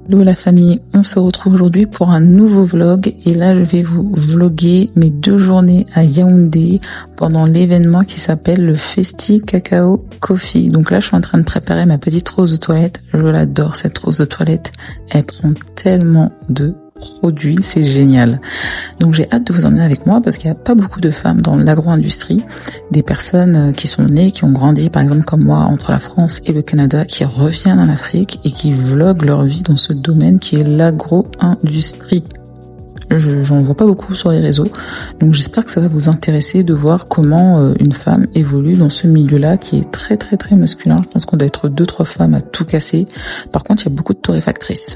Hello la famille, on se retrouve aujourd'hui pour un nouveau vlog et là je vais vous vlogger mes 2 journées à Yaoundé pendant l'événement qui s'appelle le Festi Cacao Coffee. Donc là je suis en train de préparer ma petite rose de toilette, je l'adore cette rose de toilette, elle prend tellement de produits, c'est génial. Donc j'ai hâte de vous emmener avec moi parce qu'il n'y a pas beaucoup de femmes dans l'agro-industrie, des personnes qui sont nées, qui ont grandi par exemple comme moi entre la France et le Canada, qui reviennent en Afrique et qui vloguent leur vie dans ce domaine qui est l'agro-industrie. J'en vois pas beaucoup sur les réseaux, donc j'espère que ça va vous intéresser de voir comment une femme évolue dans ce milieu-là qui est très très très masculin. Je pense qu'on doit être 2-3 femmes à tout casser. Par contre, il y a beaucoup de torréfactrices.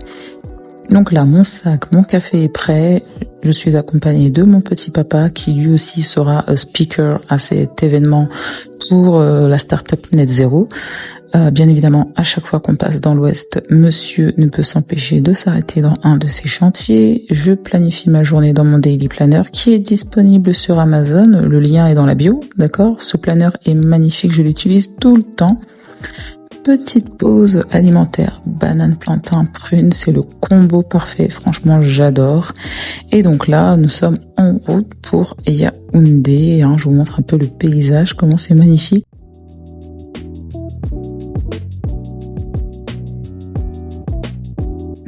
Donc là, mon sac, mon café est prêt. Je suis accompagnée de mon petit papa qui lui aussi sera speaker à cet événement pour la startup Net Zero. Bien évidemment, à chaque fois qu'on passe dans l'Ouest, monsieur ne peut s'empêcher de s'arrêter dans un de ses chantiers. Je planifie ma journée dans mon daily planner qui est disponible sur Amazon. Le lien est dans la bio, d'accord? Ce planner est magnifique, je l'utilise tout le temps. Petite pause alimentaire, banane, plantain, prune, c'est le combo parfait, franchement j'adore. Et donc là, nous sommes en route pour Yaoundé, je vous montre un peu le paysage, comment c'est magnifique.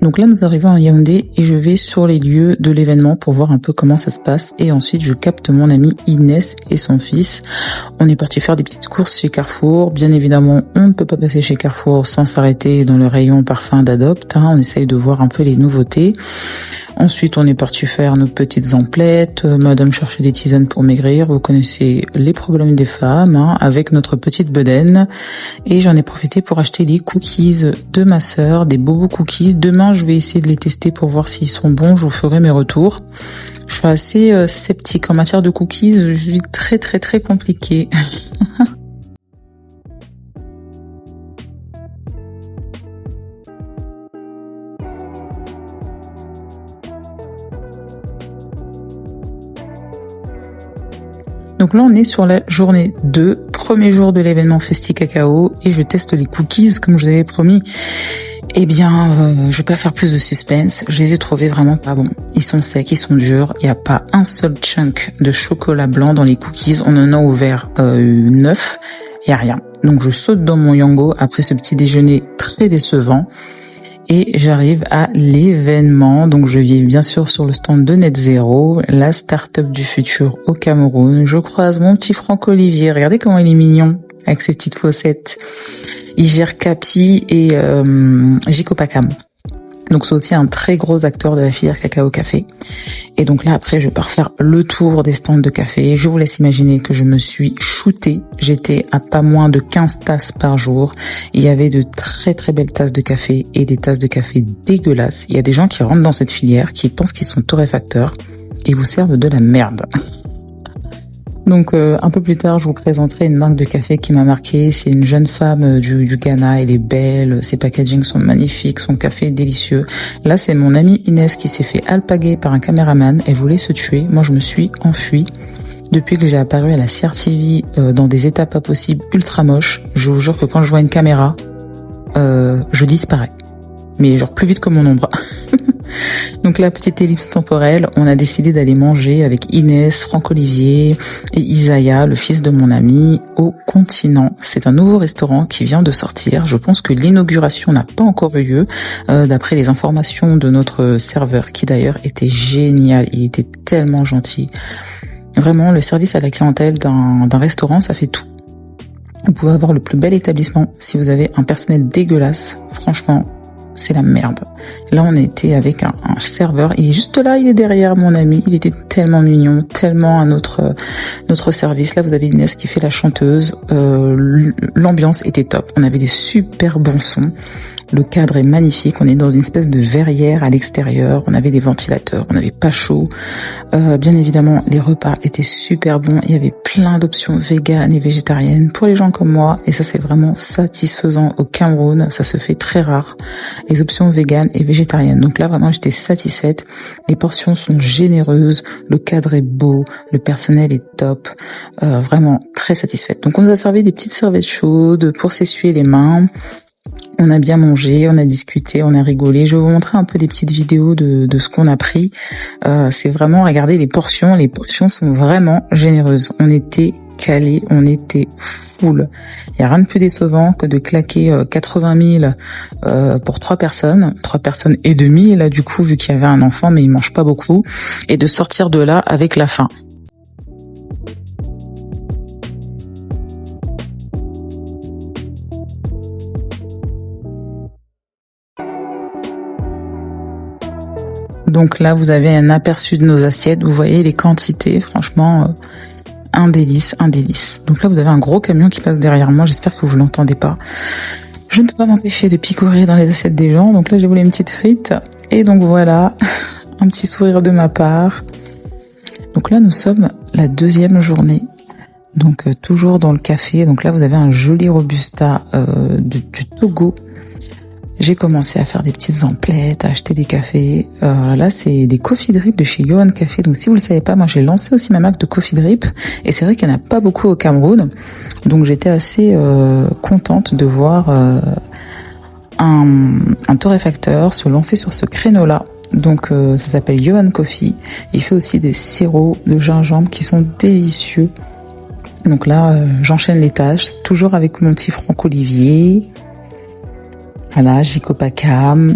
Donc là, nous arrivons à Yaoundé et je vais sur les lieux de l'événement pour voir un peu comment ça se passe. Et ensuite, je capte mon amie Inès et son fils. On est parti faire des petites courses chez Carrefour. Bien évidemment, on ne peut pas passer chez Carrefour sans s'arrêter dans le rayon parfum d'Adopt. On essaye de voir un peu les nouveautés. Ensuite, on est parti faire nos petites emplettes. Madame cherchait des tisanes pour maigrir. Vous connaissez les problèmes des femmes avec notre petite bedaine. Et j'en ai profité pour acheter les cookies de ma sœur, des bobos cookies. Demain, je vais essayer de les tester pour voir s'ils sont bons. Je vous ferai mes retours. Je suis assez sceptique en matière de cookies. Je suis très très très compliquée. Donc là, on est sur la journée 2, premier jour de l'événement Festi Cacao, et je teste les cookies comme je vous avais promis. Eh bien, je vais pas faire plus de suspense, je les ai trouvés vraiment pas bons. Ils sont secs, ils sont durs, il n'y a pas un seul chunk de chocolat blanc dans les cookies, on en a ouvert 9, il n'y a rien. Donc je saute dans mon Yango après ce petit déjeuner très décevant. Et j'arrive à l'événement, donc je vis bien sûr sur le stand de Net Zero, la start-up du futur au Cameroun. Je croise mon petit Franck-Olivier, regardez comment il est mignon avec ses petites fossettes. Il gère Capi et Jicopacam. Donc c'est aussi un très gros acteur de la filière cacao-café. Et donc là après je pars faire le tour des stands de café. Je vous laisse imaginer que je me suis shootée. J'étais à pas moins de 15 tasses par jour. Il y avait de très très belles tasses de café et des tasses de café dégueulasses. Il y a des gens qui rentrent dans cette filière, qui pensent qu'ils sont torréfacteurs et vous servent de la merde. Donc un peu plus tard, je vous présenterai une marque de café qui m'a marqué. C'est une jeune femme du Ghana, elle est belle, ses packagings sont magnifiques, son café est délicieux. Là, c'est mon amie Inès qui s'est fait alpaguer par un caméraman. Elle voulait se tuer. Moi, je me suis enfuie. Depuis que j'ai apparu à la CRTV dans des états pas possibles, ultra moches, je vous jure que quand je vois une caméra, je disparais. Mais genre plus vite que mon ombre. Donc la petite ellipse temporelle, on a décidé d'aller manger avec Inès, Franck-Olivier et Isaiah, le fils de mon ami, au Continent. C'est un nouveau restaurant qui vient de sortir. Je pense que l'inauguration n'a pas encore eu lieu, d'après les informations de notre serveur, qui d'ailleurs était génial. Il était tellement gentil. Vraiment, le service à la clientèle d'un restaurant, ça fait tout. Vous pouvez avoir le plus bel établissement. Si vous avez un personnel dégueulasse, franchement, c'est la merde. Là, on était avec un serveur. Il est juste là, il est derrière mon ami. Il était tellement mignon, tellement à notre service. Là, vous avez Inès qui fait la chanteuse. L'ambiance était top. On avait des super bons sons. Le cadre est magnifique. On est dans une espèce de verrière à l'extérieur. On avait des ventilateurs. On n'avait pas chaud. Bien évidemment, les repas étaient super bons. Il y avait plein d'options véganes et végétariennes pour les gens comme moi. Et ça, c'est vraiment satisfaisant au Cameroun. Ça se fait très rare. Les options véganes et végétariennes. Donc là, vraiment, j'étais satisfaite. Les portions sont généreuses. Le cadre est beau. Le personnel est top. Vraiment très satisfaite. Donc, on nous a servi des petites serviettes chaudes pour s'essuyer les mains. On a bien mangé, on a discuté, on a rigolé. Je vais vous montrer un peu des petites vidéos de ce qu'on a pris. C'est vraiment, regardez les portions. Les portions sont vraiment généreuses. On était calés, on était full. Il n'y a rien de plus décevant que de claquer 80 000 pour 3 personnes et demie. Et là, du coup, vu qu'il y avait un enfant, mais il mange pas beaucoup, et de sortir de là avec la faim. Donc là, vous avez un aperçu de nos assiettes. Vous voyez les quantités, franchement, un délice, un délice. Donc là, vous avez un gros camion qui passe derrière moi. J'espère que vous l'entendez pas. Je ne peux pas m'empêcher de picorer dans les assiettes des gens. Donc là, j'ai voulu une petite frite. Et donc voilà, un petit sourire de ma part. Donc là, nous sommes la 2e journée. Donc toujours dans le café. Donc là, vous avez un joli Robusta du Togo. J'ai commencé à faire des petites emplettes, à acheter des cafés. Là, c'est des coffee drip de chez Johan Café. Donc, si vous le savez pas, moi, j'ai lancé aussi ma marque de coffee drip. Et c'est vrai qu'il n'y en a pas beaucoup au Cameroun. Donc, j'étais assez contente de voir un torréfacteur se lancer sur ce créneau-là. Donc, ça s'appelle Johan Coffee. Il fait aussi des sirops de gingembre qui sont délicieux. Donc là, j'enchaîne les tâches, toujours avec mon petit Franck Olivier. Voilà, Jico Pacam,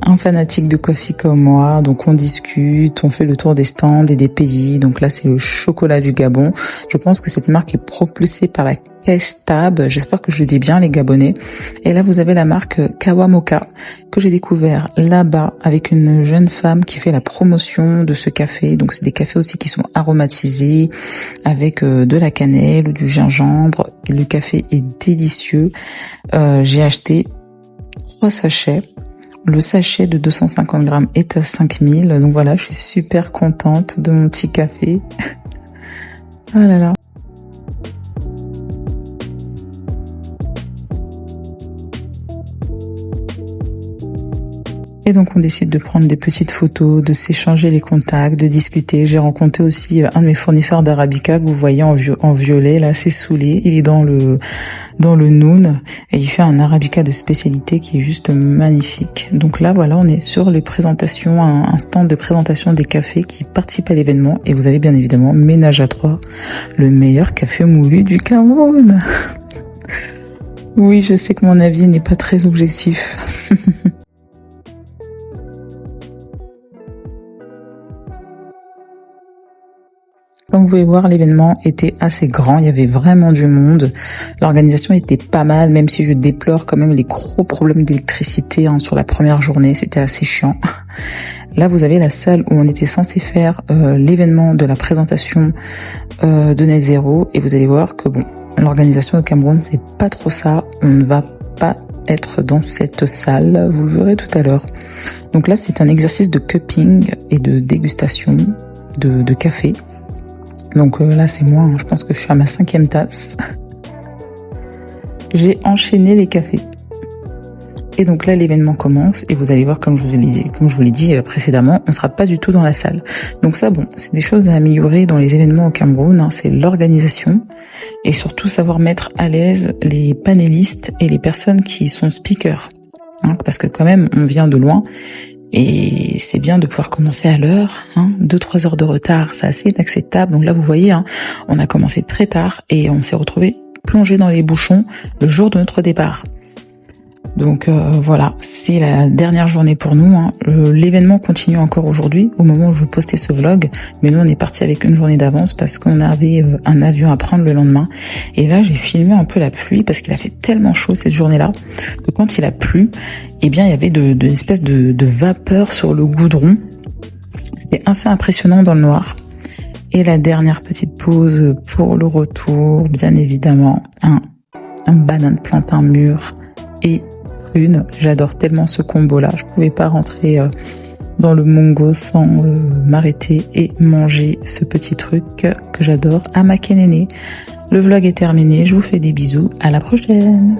un fanatique de coffee comme moi. Donc on discute, on fait le tour des stands et des pays. Donc là, c'est le chocolat du Gabon. Je pense que cette marque est propulsée par la Caisse Tab. J'espère que je le dis bien, les Gabonais. Et là, vous avez la marque Kawamoka que j'ai découvert là-bas avec une jeune femme qui fait la promotion de ce café. Donc c'est des cafés aussi qui sont aromatisés avec de la cannelle ou du gingembre. Et le café est délicieux. J'ai acheté 3 sachets. Le sachet de 250 grammes est à 5000. Donc voilà, je suis super contente de mon petit café. Ah là là. Et donc on décide de prendre des petites photos, de s'échanger les contacts, de discuter. J'ai rencontré aussi un de mes fournisseurs d'Arabica que vous voyez en violet, là c'est saoulé. Il est dans le Noun et il fait un Arabica de spécialité qui est juste magnifique. Donc là voilà, on est sur les présentations, un stand de présentation des cafés qui participent à l'événement. Et vous avez bien évidemment Ménage à 3, le meilleur café moulu du Cameroun. Oui, je sais que mon avis n'est pas très objectif. Comme vous pouvez voir, l'événement était assez grand, il y avait vraiment du monde. L'organisation était pas mal, même si je déplore quand même les gros problèmes d'électricité sur la première journée, c'était assez chiant. Là, vous avez la salle où on était censé faire l'événement de la présentation de Net Zero, et vous allez voir que bon, l'organisation au Cameroun, c'est pas trop ça. On ne va pas être dans cette salle, vous le verrez tout à l'heure. Donc là, c'est un exercice de cupping et de dégustation de café. Donc là, c'est moi, je pense que je suis à ma 5e tasse. J'ai enchaîné les cafés. Et donc là, l'événement commence et vous allez voir, comme je vous l'ai dit précédemment, on sera pas du tout dans la salle. Donc ça, bon, c'est des choses à améliorer dans les événements au Cameroun, c'est l'organisation et surtout savoir mettre à l'aise les panélistes et les personnes qui sont speakers. Parce que quand même, on vient de loin. Et c'est bien de pouvoir commencer à l'heure, 2-3 heures de retard, c'est assez inacceptable. Donc là, vous voyez, on a commencé très tard et on s'est retrouvé plongé dans les bouchons le jour de notre départ. Donc voilà, c'est la dernière journée pour nous. L'événement continue encore aujourd'hui, au moment où je postais ce vlog. Mais nous, on est parti avec une journée d'avance parce qu'on avait un avion à prendre le lendemain. Et là, j'ai filmé un peu la pluie parce qu'il a fait tellement chaud cette journée-là que quand il a plu, eh bien, il y avait de espèces de vapeur sur le goudron. C'était assez impressionnant dans le noir. Et la dernière petite pause pour le retour, bien évidemment, un banane plantain mûr et prune. J'adore tellement ce combo-là. Je pouvais pas rentrer dans le Mongo sans m'arrêter et manger ce petit truc que j'adore à ma Kénéné. Le vlog est terminé. Je vous fais des bisous. À la prochaine.